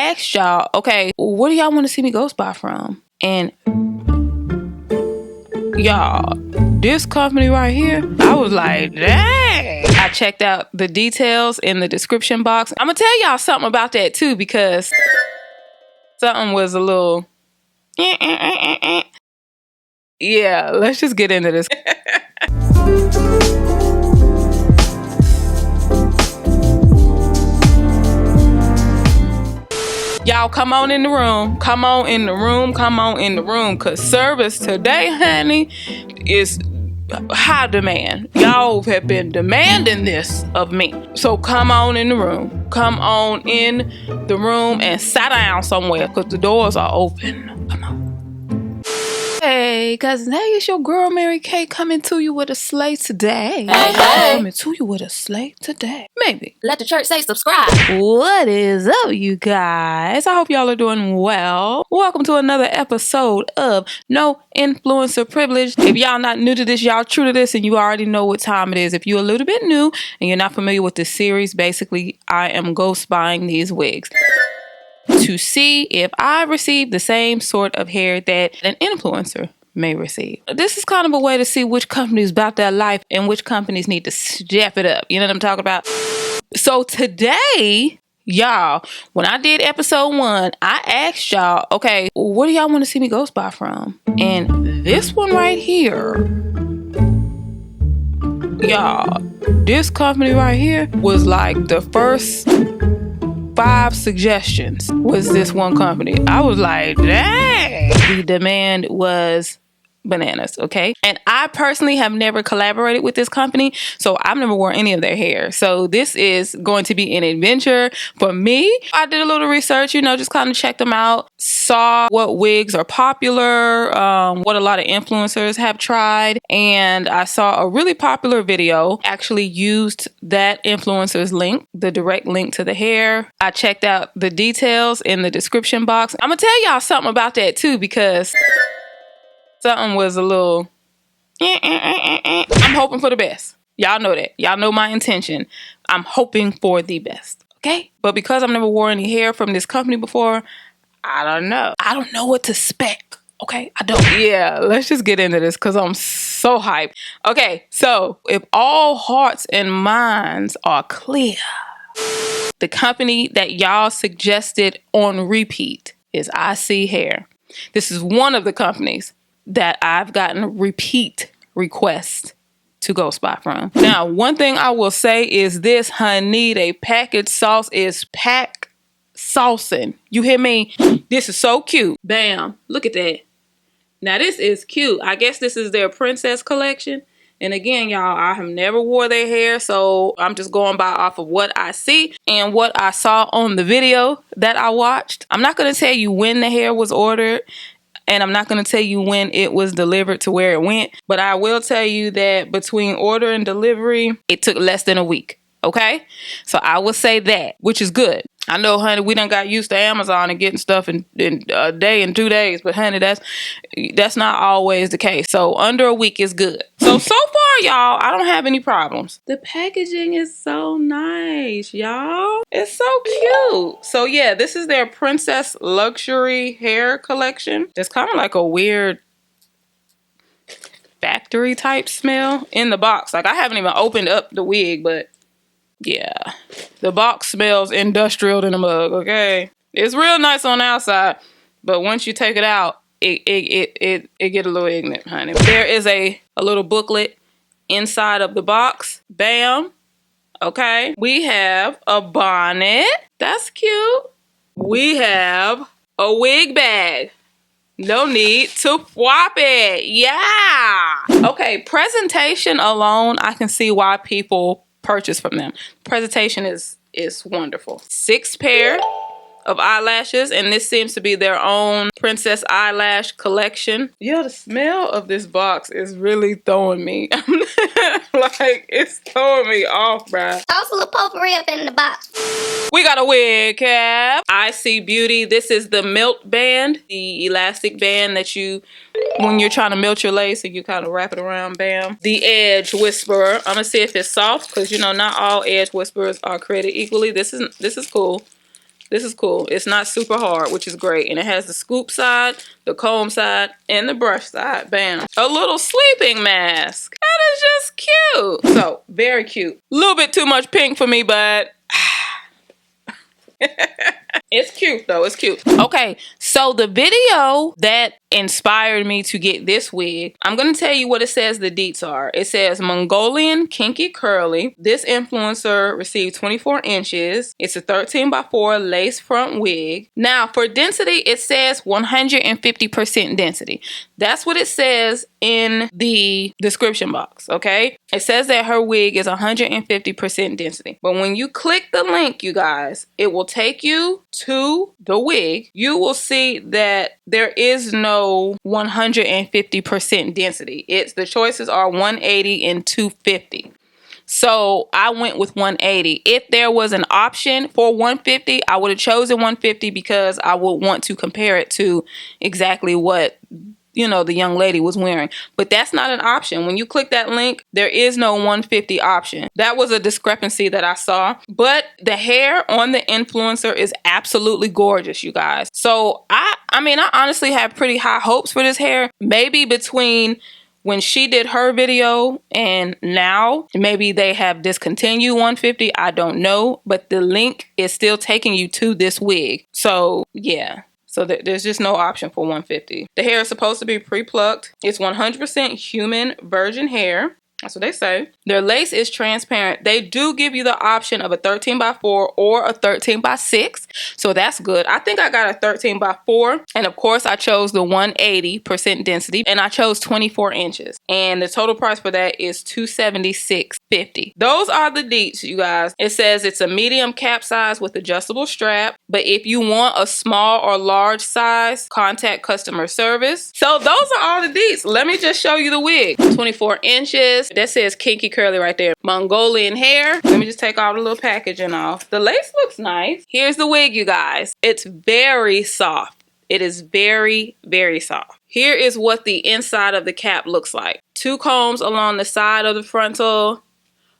asked y'all, okay, what do y'all want to see me ghost buy from? And y'all, this company right here, I was like, dang. I checked out the details in the description box. I'm gonna tell y'all something about that too, because something was a little yeah, let's just get into this. Y'all come on in the room. Come on in the room. Come on in the room. Cause service today, honey, is high demand. Y'all have been demanding this of me. So come on in the room. Come on in the room and sit down somewhere, cause the doors are open. Come on. Hey, cousin, hey, it's your girl Mary Kay coming to you with a slay today. Hey. Coming to you with a slay today. Maybe. Let the church say subscribe. What is up, you guys? I hope y'all are doing well. Welcome to another episode of No Influencer Privilege. If y'all not new to this, y'all true to this, and you already know what time it is. If you're a little bit new and you're not familiar with this series, basically, I am ghost buying these wigs to see if I receive the same sort of hair that an influencer may receive. This is kind of a way to see which companies about their life and which companies need to step it up. You know what I'm talking about? So today, y'all, when I did episode 1, I asked y'all, okay, what do y'all want to see me ghost buy from? And this one right here, y'all, this company right here was like the first 5 suggestions was this one company. I was like, dang. The demand was bananas, okay? And I personally have never collaborated with this company, so I've never worn any of their hair. So this is going to be an adventure for me. I did a little research, just kind of checked them out, saw what wigs are popular, what a lot of influencers have tried, and I saw a really popular video, actually used that influencer's link, the direct link to the hair. I checked out the details in the description box. I'm gonna tell y'all something about that too, because something was a little I'm hoping for the best. Y'all know that. Y'all know my intention. I'm hoping for the best. Okay? But because I've never worn any hair from this company before, I don't know. I don't know what to expect. Okay? I don't. Yeah, let's just get into this because I'm so hyped. Okay, so if all hearts and minds are clear, the company that y'all suggested on repeat is I See Hair. This is one of the companies that I've gotten repeat requests to ghost buy from. Now, one thing I will say is this, honey, they packaged sauce is pack saucing. You hear me? This is so cute. Bam. Look at that. Now, this is cute. I guess this is their princess collection. And again, y'all, I have never wore their hair, so I'm just going by off of what I see and what I saw on the video that I watched. I'm not going to tell you when the hair was ordered, and I'm not going to tell you when it was delivered to where it went. But I will tell you that between order and delivery, it took less than a week. Okay? So I will say that, which is good. I know, honey, we done got used to Amazon and getting stuff in a day and 2 days. But, honey, that's not always the case. So under a week is good. So far, y'all, I don't have any problems. The packaging is so nice, y'all. It's so cute. So, yeah, this is their Princess Luxury Hair Collection. It's kind of like a weird factory type smell in the box. Like, I haven't even opened up the wig, but yeah, the box smells industrial in the mug, okay? It's real nice on the outside, but once you take it out, it get a little ignorant, honey. There is a little booklet inside of the box. Bam. Okay. We have a bonnet. That's cute. We have a wig bag. No need to swap it. Yeah. Okay. Presentation alone, I can see why people purchase from them. Presentation is wonderful. 6 pair of eyelashes, and this seems to be their own princess eyelash collection. Yeah, the smell of this box is really throwing me. Like, it's throwing me off, bruh. Toss a little potpourri up in the box. We got a wig cap. I See Beauty. This is the melt band, the elastic band that you, when you're trying to melt your lace and you kind of wrap it around, bam. The Edge Whisperer. I'm gonna see if it's soft, because not all edge whisperers are created equally. This is cool. This is cool. It's not super hard, which is great. And it has the scoop side, the comb side, and the brush side. Bam. A little sleeping mask. That is just cute. So, very cute. A little bit too much pink for me, but it's cute though. It's cute. Okay, so the video that inspired me to get this wig, I'm going to tell you what it says the deets are. It says Mongolian Kinky Curly. This influencer received 24 inches. It's a 13x4 lace front wig. Now for density, it says 150% density. That's what it says in the description box, okay? It says that her wig is 150% density. But when you click the link, you guys, it will take you to the wig. You will see that there is no 150% density. The choices are 180 and 250. So I went with 180. If there was an option for 150, I would have chosen 150 because I would want to compare it to exactly what, you know, the young lady was wearing. But that's not an option. When you click that link, there is no 150 option. That was a discrepancy that I saw. But the hair on the influencer is absolutely gorgeous, you guys. So I mean, I honestly have pretty high hopes for this hair. Maybe between when she did her video and now, maybe they have discontinued 150. I don't know. But the link is still taking you to this wig. So yeah. So there's just no option for 150. The hair is supposed to be pre-plucked. It's 100% human virgin hair. That's what they say. Their lace is transparent. They do give you the option of a 13x4 or a 13x6. So that's good. I think I got a 13x4. And of course, I chose the 180% density. And I chose 24 inches. And the total price for that is $276.50. Those are the deets, you guys. It says it's a medium cap size with adjustable strap. But if you want a small or large size, contact customer service. So those are all the deets. Let me just show you the wig. 24 inches. That says Kinky Curly right there. Mongolian hair. Let me just take all the little packaging off. The lace looks nice. Here's the wig, you guys. It's very soft. It is very, very soft. Here is what the inside of the cap looks like. 2 combs along the side of the frontal,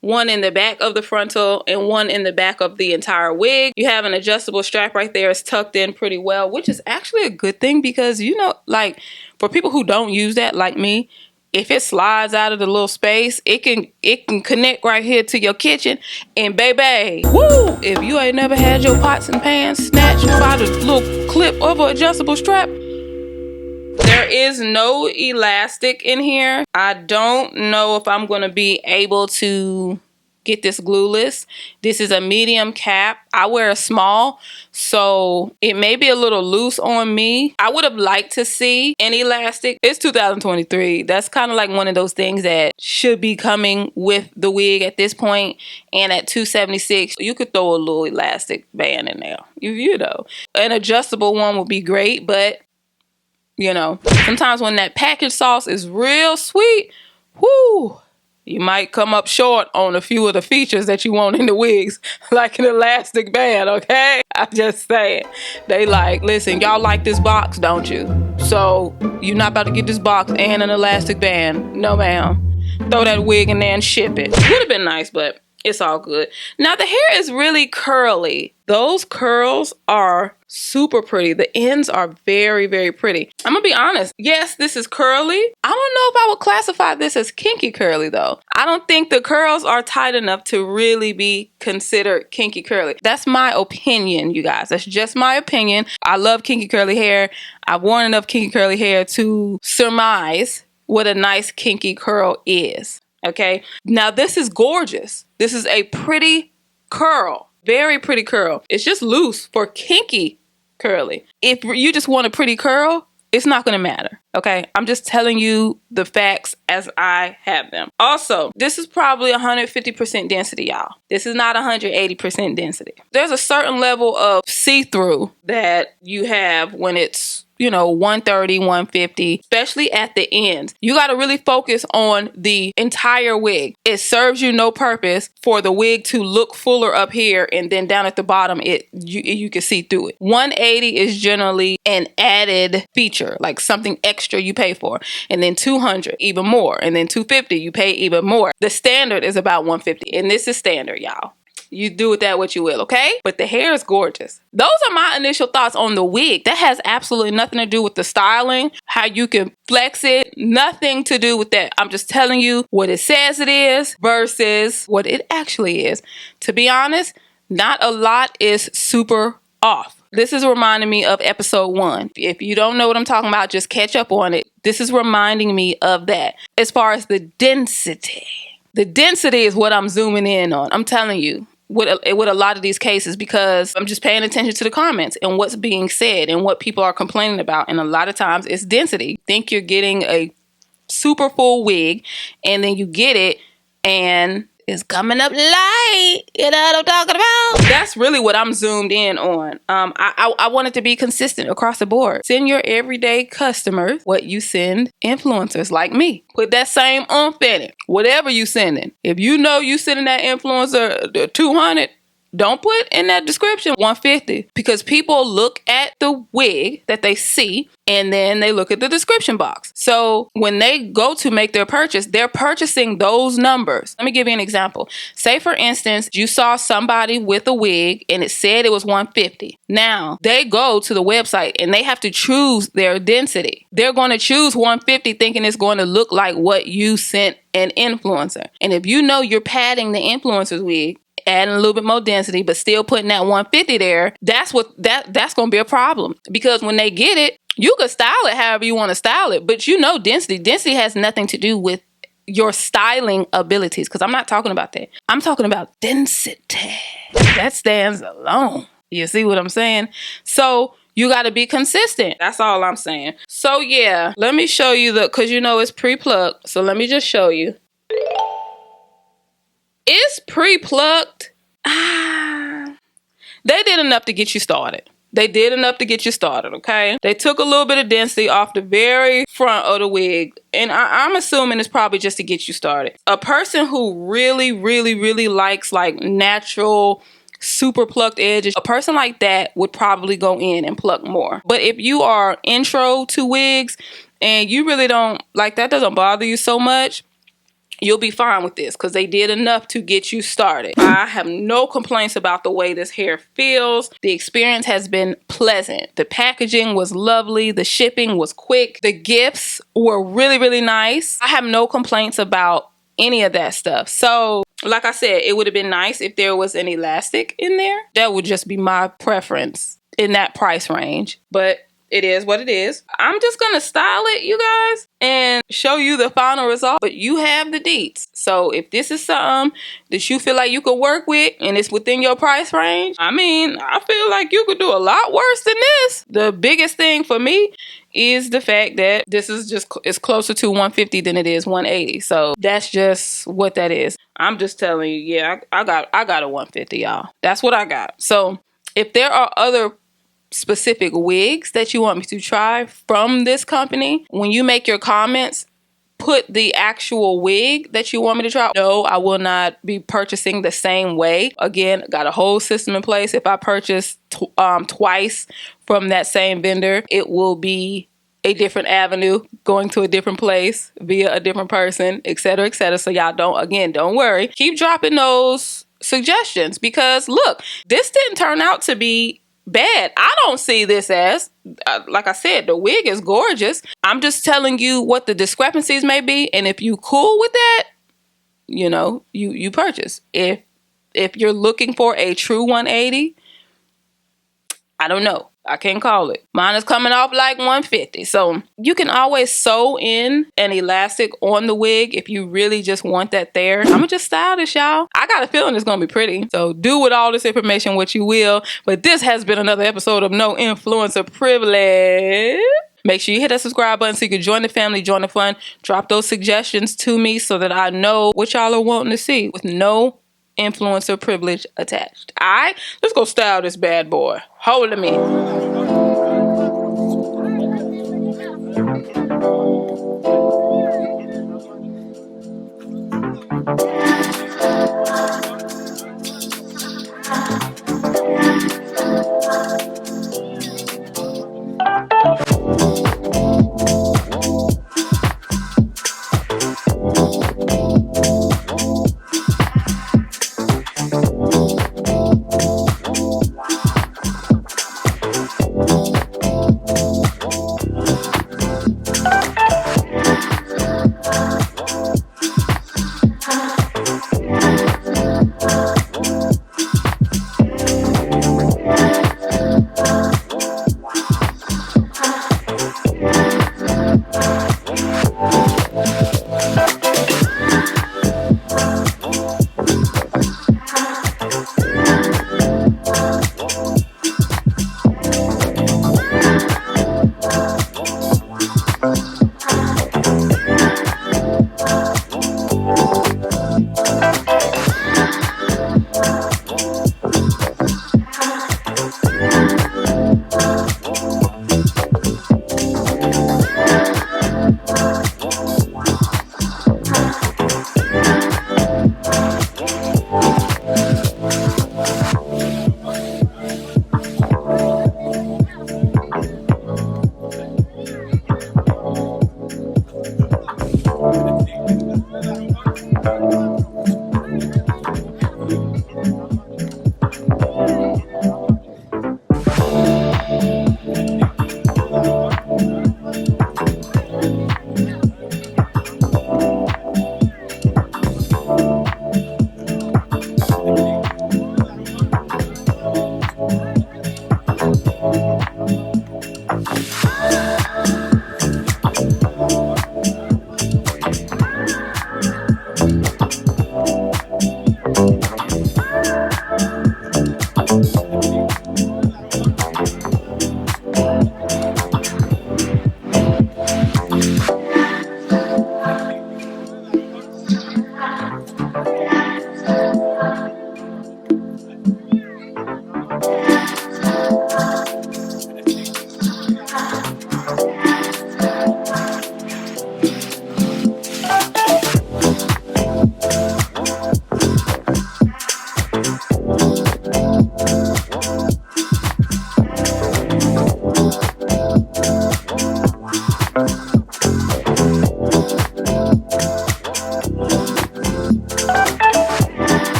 1 in the back of the frontal, and 1 in the back of the entire wig. You have an adjustable strap right there. It's tucked in pretty well, which is actually a good thing because, you know, like for people who don't use that like me, if it slides out of the little space, it can connect right here to your kitchen. And baby, woo! If you ain't never had your pots and pans snatched by the little clip of an adjustable strap, there is no elastic in here. I don't know if I'm going to be able to get this glueless. This is a medium cap. I wear a small, so it may be a little loose on me. I would have liked to see an elastic. It's 2023. That's kind of like one of those things that should be coming with the wig at this point. And at $276, you could throw a little elastic band in there. You know, an adjustable one would be great, but you know, sometimes when that package sauce is real sweet, whoo, you might come up short on a few of the features that you want in the wigs, like an elastic band, okay? I'm just saying. They like, listen, y'all like this box, don't you? So you're not about to get this box and an elastic band. No, ma'am. Throw that wig in there and ship it. Would have been nice, but it's all good. Now, the hair is really curly. Those curls are super pretty. The ends are very, very pretty. I'm gonna be honest. Yes, this is curly. I don't know if I would classify this as kinky curly, though. I don't think the curls are tight enough to really be considered kinky curly. That's my opinion, you guys. That's just my opinion. I love kinky curly hair. I've worn enough kinky curly hair to surmise what a nice kinky curl is. Okay, now this is gorgeous. This is a pretty curl, very pretty curl. It's just loose for kinky curly. If you just want a pretty curl, it's not going to matter. Okay, I'm just telling you the facts as I have them. Also, this is probably 150% density, y'all. This is not 180% density. There's a certain level of see-through that you have when it's, you know, 130, 150, especially at the ends. You got to really focus on the entire wig. It serves you no purpose for the wig to look fuller up here and then down at the bottom, you can see through it. 180 is generally an added feature, like something extra you pay for. And then 200, even more. And then 250, you pay even more. The standard is about 150. And this is standard, y'all. You do with that what you will, okay? But the hair is gorgeous. Those are my initial thoughts on the wig. That has absolutely nothing to do with the styling, how you can flex it, nothing to do with that. I'm just telling you what it says it is versus what it actually is. To be honest, not a lot is super off. This is reminding me of episode 1. If you don't know what I'm talking about, just catch up on it. This is reminding me of that. As far as the density is what I'm zooming in on. I'm telling you, with a lot of these cases, because I'm just paying attention to the comments and what's being said and what people are complaining about. And a lot of times it's density. Think you're getting a super full wig and then you get it and it's coming up light. You know what I'm talking about? That's really what I'm zoomed in on. I want it to be consistent across the board. Send your everyday customers what you send influencers like me. Put that same oomph in it. Whatever you sending. If you know you sending that influencer the 200, don't put in that description 150, because people look at the wig that they see and then they look at the description box. So when they go to make their purchase, they're purchasing those numbers. Let me give you an example. Say, for instance, you saw somebody with a wig and it said it was 150. Now they go to the website and they have to choose their density. They're going to choose 150 thinking it's going to look like what you sent an influencer. And if you know you're padding the influencer's wig, adding a little bit more density, but still putting that 150 there, that's going to be a problem. Because when they get it, you can style it however you want to style it, but you know density has nothing to do with your styling abilities, because I'm not talking about that. I'm talking about density. That stands alone. You see what I'm saying? So you got to be consistent. That's all I'm saying. So yeah, let me show you because you know it's pre-plucked. So let me just show you. It's pre-plucked. They did enough to get you started. Okay? They took a little bit of density off the very front of the wig. And I'm assuming it's probably just to get you started. A person who really, really, really likes like natural, super plucked edges, a person like that would probably go in and pluck more. But if you are intro to wigs and you really don't, like, that doesn't bother you so much, you'll be fine with this because they did enough to get you started. I have no complaints about the way this hair feels. The experience has been pleasant. The packaging was lovely. The shipping was quick. The gifts were really, really nice. I have no complaints about any of that stuff. So, like I said, it would have been nice if there was an elastic in there. That would just be my preference in that price range. But it is what it is. I'm just going to style it, you guys, and show you the final result. But you have the deets. So if this is something that you feel like you could work with and it's within your price range, I mean, I feel like you could do a lot worse than this. The biggest thing for me is the fact that this is just, it's closer to 150 than it is 180. So that's just what that is. I'm just telling you, yeah, I got a 150, y'all. That's what I got. So if there are other specific wigs that you want me to try from this company, when you make your comments, put the actual wig that you want me to try. No, I will not be purchasing the same way. Again, got a whole system in place. If I purchase twice from that same vendor, it will be a different avenue, going to a different place via a different person, etc., etc. So y'all don't worry. Keep dropping those suggestions because look, this didn't turn out to be bad. I don't see this as, like I said, the wig is gorgeous. I'm just telling you what the discrepancies may be. And if you cool with that, you know, you purchase. If you're looking for a true 180, I don't know. I can't call it. Mine is coming off like 150. So you can always sew in an elastic on the wig if you really just want that there. I'm going to just style this, y'all. I got a feeling it's going to be pretty. So do with all this information what you will. But this has been another episode of No Influencer Privilege. Make sure you hit that subscribe button so you can join the family, join the fun. Drop those suggestions to me so that I know what y'all are wanting to see with no influencer privilege attached. All right, let's go style this bad boy. Hold a minute.